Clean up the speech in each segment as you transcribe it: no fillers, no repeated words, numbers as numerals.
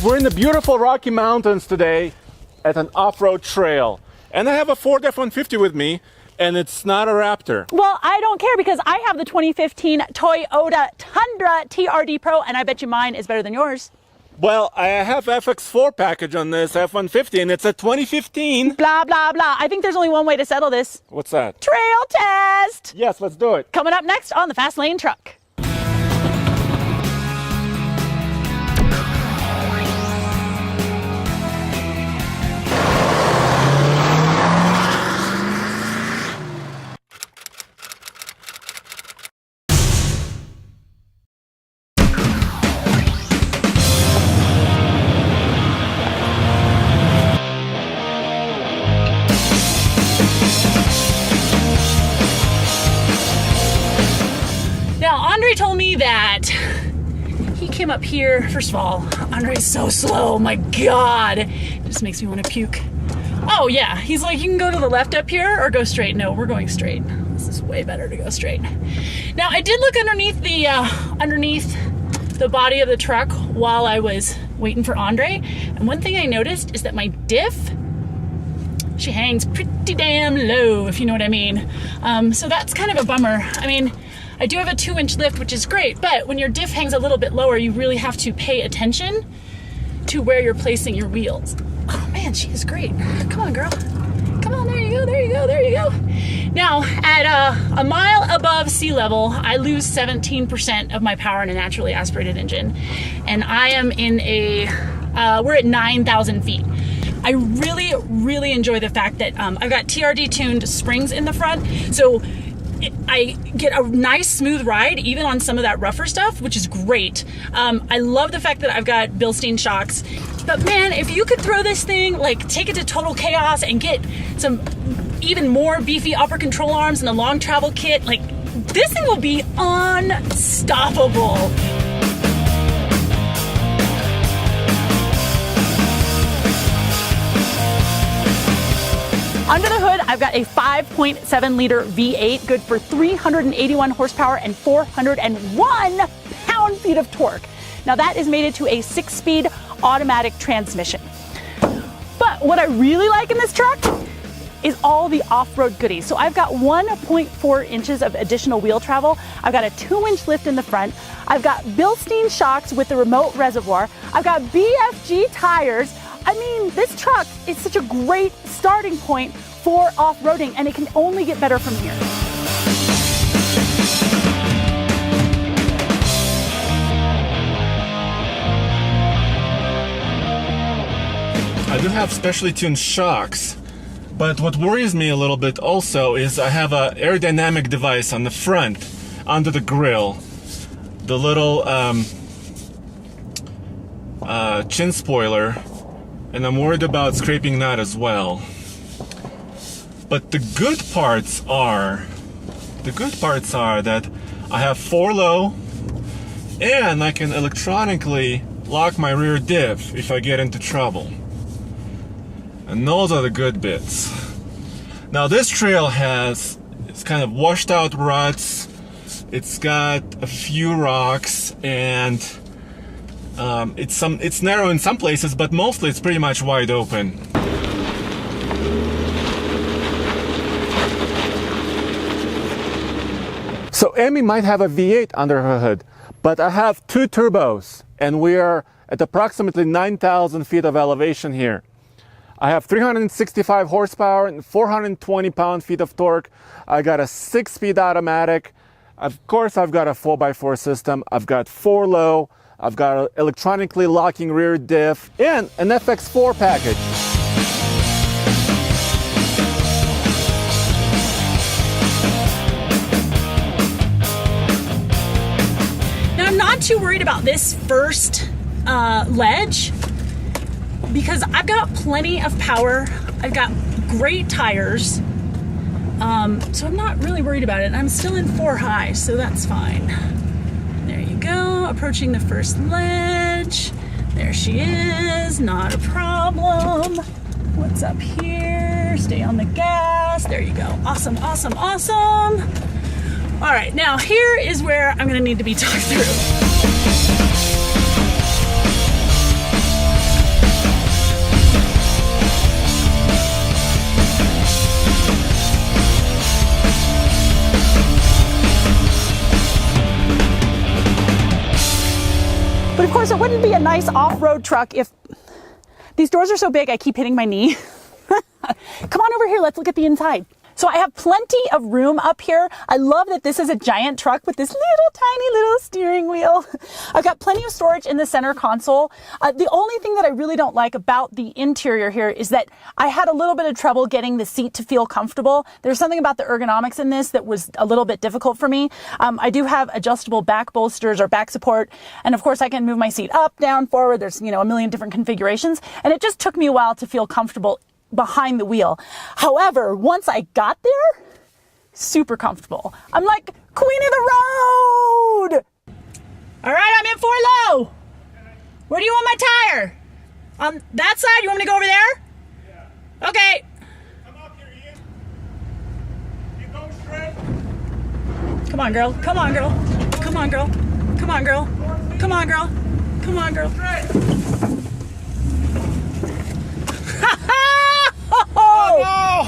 We're in the beautiful Rocky Mountains today at an off-road trail. And I have a Ford F-150 with me, and it's not a Raptor. Well, I don't care because I have the 2015 Toyota Tundra TRD Pro, and I bet you mine is better than yours. Well, I have FX4 package on this F-150, and it's a 2015. Blah, blah, blah. I think there's only one way to settle this. What's that? Trail test! Yes, let's do it. Coming up next on the Fast Lane Truck. Andre told me that he came up here. First of all, Andre's so slow. Oh my God. It just makes me want to puke. Oh yeah. He's like, you can go to the left up here or go straight. No, we're going straight. This is way better to go straight. Now I did look underneath the body of the truck while I was waiting for Andre. And one thing I noticed is that my diff, she hangs pretty damn low, if you know what I mean. So that's kind of a bummer. I mean, I do have a 2-inch lift, which is great, but when your diff hangs a little bit lower, you really have to pay attention to where you're placing your wheels. Oh man, she is great. Come on, girl. Come on, there you go, there you go, there you go. Now, at a mile above sea level, I lose 17% of my power in a naturally aspirated engine. And I am in we're at 9,000 feet. I really, really enjoy the fact that I've got TRD tuned springs in the front. So I get a nice smooth ride even on some of that rougher stuff, which is great. I love the fact that I've got Bilstein shocks, but man, if you could throw this thing, like take it to total chaos and get some even more beefy upper control arms and a long travel kit, like this thing will be unstoppable. Under the hood, I've got a 5.7 liter V8, good for 381 horsepower and 401 pound-feet of torque. Now that is mated to a 6-speed automatic transmission. But what I really like in this truck is all the off-road goodies. So I've got 1.4 inches of additional wheel travel. I've got a 2-inch lift in the front. I've got Bilstein shocks with the remote reservoir. I've got BFG tires. I mean, this truck is such a great starting point for off-roading, and it can only get better from here. I do have specially tuned shocks, but what worries me a little bit also is I have an aerodynamic device on the front, under the grille. The little chin spoiler. And I'm worried about scraping that as well. But the good parts are that I have 4 low, and I can electronically lock my rear diff if I get into trouble. And those are the good bits. Now this trail it's kind of washed out ruts. It's got a few rocks, and it's narrow in some places, but mostly it's pretty much wide open. So Amy might have a V8 under her hood, but I have 2 turbos, and we are at approximately 9,000 feet of elevation here. I have 365 horsepower and 420 pound-feet of torque. I got a 6-speed automatic. Of course, I've got a 4x4 system. I've got 4 low. I've got an electronically locking rear diff and an FX4 package. Now I'm not too worried about this first ledge because I've got plenty of power. I've got great tires. So I'm not really worried about it. I'm still in 4 high, so that's fine. There you go, approaching the first ledge. There she is, not a problem. What's up here? Stay on the gas. There you go. Awesome, awesome, awesome. All right, now here is where I'm gonna need to be talked through. course, it wouldn't be a nice off-road truck if these doors are so big I keep hitting my knee. Come on over here, let's look at the inside. So I have plenty of room up here. I love that this is a giant truck with this tiny little steering wheel. I've got plenty of storage in the center console. The only thing that I really don't like about the interior here is that I had a little bit of trouble getting the seat to feel comfortable. There's something about the ergonomics in this that was a little bit difficult for me. I do have adjustable back bolsters or back support. And of course I can move my seat up, down, forward. There's, a million different configurations. And it just took me a while to feel comfortable behind the wheel. However, once I got there, super comfortable. I'm like queen of the road. All right, I'm in 4 low. Where do you want my tire? On that side? You want me to go over there? Yeah. Okay. Come up here, Ian. You go straight. Come on, girl. Come on, girl. Come on, girl. Come on, girl. Come on, girl. Come on, girl. Straight. Oh, no!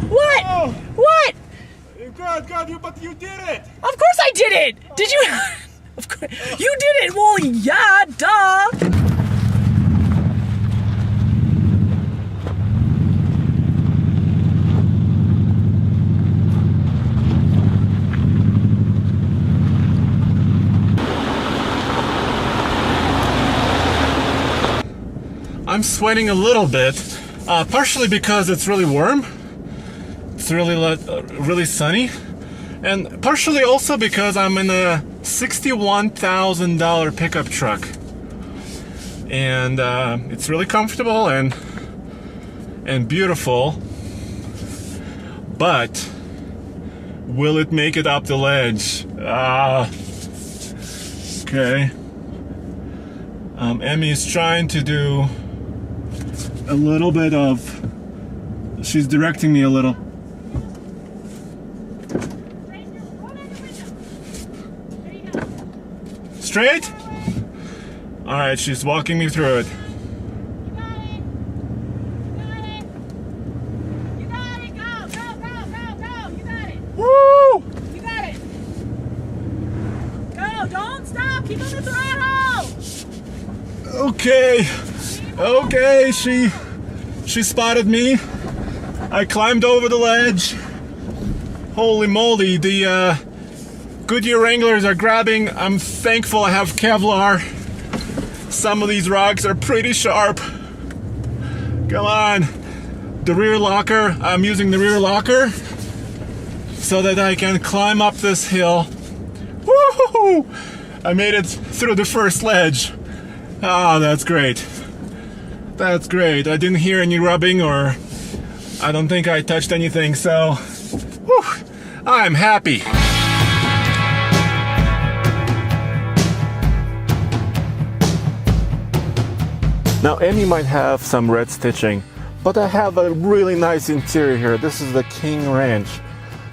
What? No! What? God, but you did it! Of course I did it! Did you? Of course. You did it! Well, yeah, duh! I'm sweating a little bit, partially because it's really warm. It's really sunny, and partially also because I'm in a $61,000 pickup truck, and it's really comfortable and beautiful. But will it make it up the ledge? Okay. Emmy is trying to do a little bit of. She's directing me a little. Straight? Alright, she's walking me through it. You got it! Go! You got it! Woo! You got it! Go! Don't stop! Keep on the throttle! Okay, she spotted me. I climbed over the ledge. Holy moly, the Goodyear Wranglers are grabbing. I'm thankful I have Kevlar. Some of these rocks are pretty sharp. Come on. The rear locker, I'm using the rear locker so that I can climb up this hill. Woohoo! I made it through the first ledge. Ah, that's great. That's great. I didn't hear any rubbing, or I don't think I touched anything, so whew, I'm happy. Now, Emmy might have some red stitching, but I have a really nice interior here. This is the King Ranch.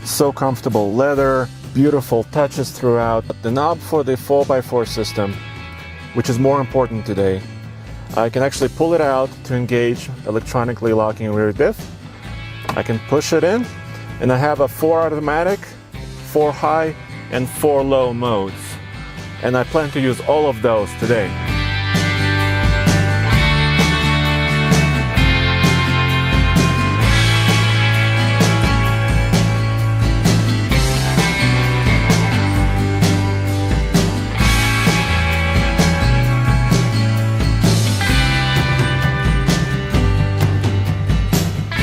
So comfortable. Leather, beautiful touches throughout. The knob for the 4x4 system, which is more important today. I can actually pull it out to engage electronically locking rear diff. I can push it in, and I have a 4 automatic, 4 high, and 4 low modes. And I plan to use all of those today.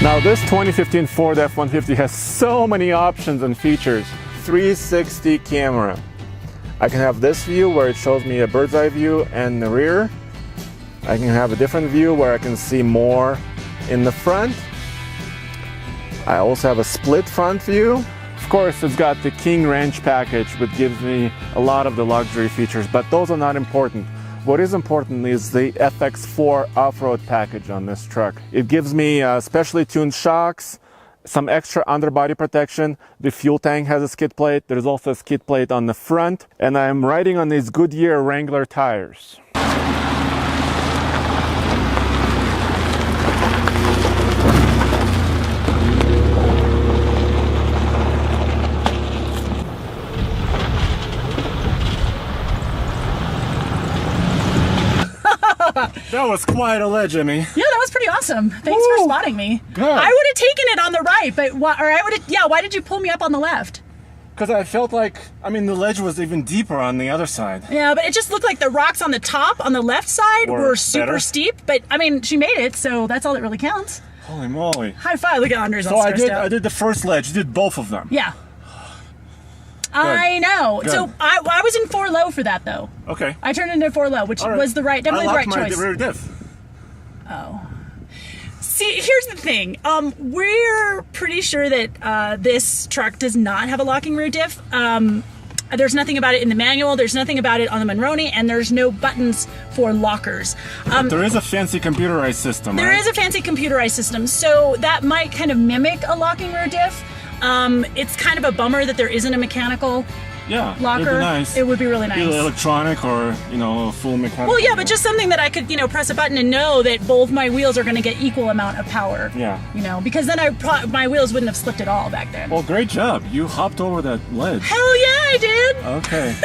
Now this 2015 Ford F-150 has so many options and features. 360 camera. I can have this view where it shows me a bird's eye view and the rear. I can have a different view where I can see more in the front. I also have a split front view. Of course, it's got the King Ranch package, which gives me a lot of the luxury features, but those are not important. What is important is the FX4 off-road package on this truck. It gives me specially tuned shocks, some extra underbody protection. The fuel tank has a skid plate. There's also a skid plate on the front. And I'm riding on these Goodyear Wrangler tires. That was quite a ledge, Emmy. Yeah, that was pretty awesome. Thanks for spotting me. Good. I would have taken it on the right, but why did you pull me up on the left? Because I felt like, the ledge was even deeper on the other side. Yeah, but it just looked like the rocks on the top, on the left side, were super better. steep. But, she made it, so that's all that really counts. Holy moly. High five. Look at Andre's all So stressed out. I did the first ledge. You did both of them. Yeah. I know. Good. So I was in 4 low for that, though. Okay. I turned into 4 low, which was definitely the right choice. I locked my rear diff. Oh. See, here's the thing. We're pretty sure that this truck does not have a locking rear diff. There's nothing about it in the manual. There's nothing about it on the Monroney, and there's no buttons for lockers. There is a fancy computerized system, There is a fancy computerized system, so that might kind of mimic a locking rear diff. It's kind of a bummer that there isn't a mechanical locker. It'd be nice. It would be really nice. Either electronic or, a full mechanical. Well, yeah, but just something that I could, press a button and know that both my wheels are going to get equal amount of power. Yeah. Because then my wheels wouldn't have slipped at all back then. Well, great job. You hopped over that ledge. Hell yeah, I did. Okay.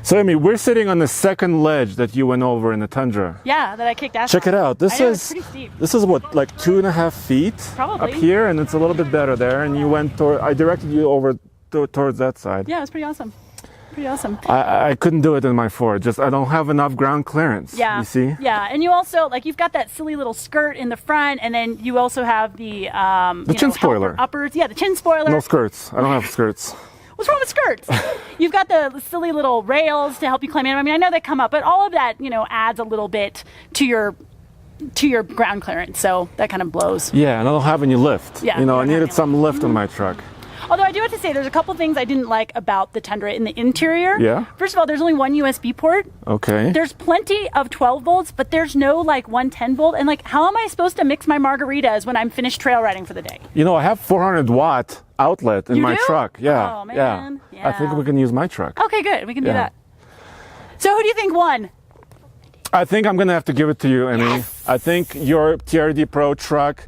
So, Amy, we're sitting on the second ledge that you went over in the Tundra. Yeah, that I kicked ass. Check it out. It's pretty steep. This is what, like 2.5 feet Probably. up here, and it's a little bit better there. And you went I directed you over towards that side. Yeah, it was pretty awesome. Pretty awesome. I couldn't do it in my Ford. I don't have enough ground clearance. Yeah. You see? Yeah, and you also you've got that silly little skirt in the front, and then you also have the chin spoiler. Uppers. Yeah, the chin spoiler. No skirts. I don't have skirts. What's wrong with skirts? You've got the silly little rails to help you climb in. I know they come up, but all of that, adds a little bit to your ground clearance. So that kind of blows. Yeah, and I don't have any lift. Yeah, I needed some lift on my truck. Although I do have to say, there's a couple things I didn't like about the Tundra in the interior. Yeah. First of all, there's only one USB port. Okay. There's plenty of 12 volts, but there's no 110 volt. And how am I supposed to mix my margaritas when I'm finished trail riding for the day? I have 400 watt outlet in my truck. Yeah. Oh, man. Yeah. I think we can use my truck. Okay, good. We can do that. So who do you think won? I think I'm going to have to give it to you, Emmy. Yes. I think your TRD Pro truck,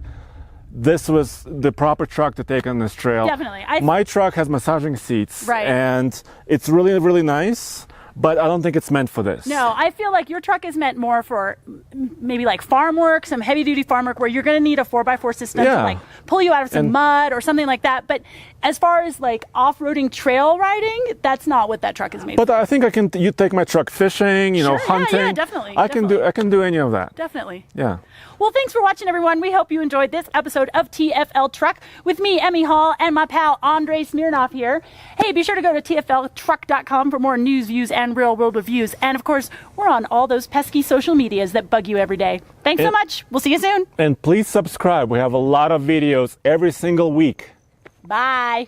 this was the proper truck to take on this trail. Definitely. My truck has massaging seats. Right. And it's really, really nice, but I don't think it's meant for this. No, I feel like your truck is meant more for maybe farm work, some heavy duty farm work where you're going to need a 4x4 system to pull you out of some mud or something like that. But as far as off-roading trail riding, that's not what that truck is made for. But I think you take my truck fishing, sure, hunting. Yeah, definitely. I can do any of that. Definitely. Yeah. Well, thanks for watching, everyone. We hope you enjoyed this episode of TFL Truck with me, Emmy Hall, and my pal, Andre Smirnoff here. Hey, be sure to go to tfltruck.com for more news, views, and real-world reviews. And, of course, we're on all those pesky social medias that bug you every day. Thanks so much. We'll see you soon. And please subscribe. We have a lot of videos every single week. Bye.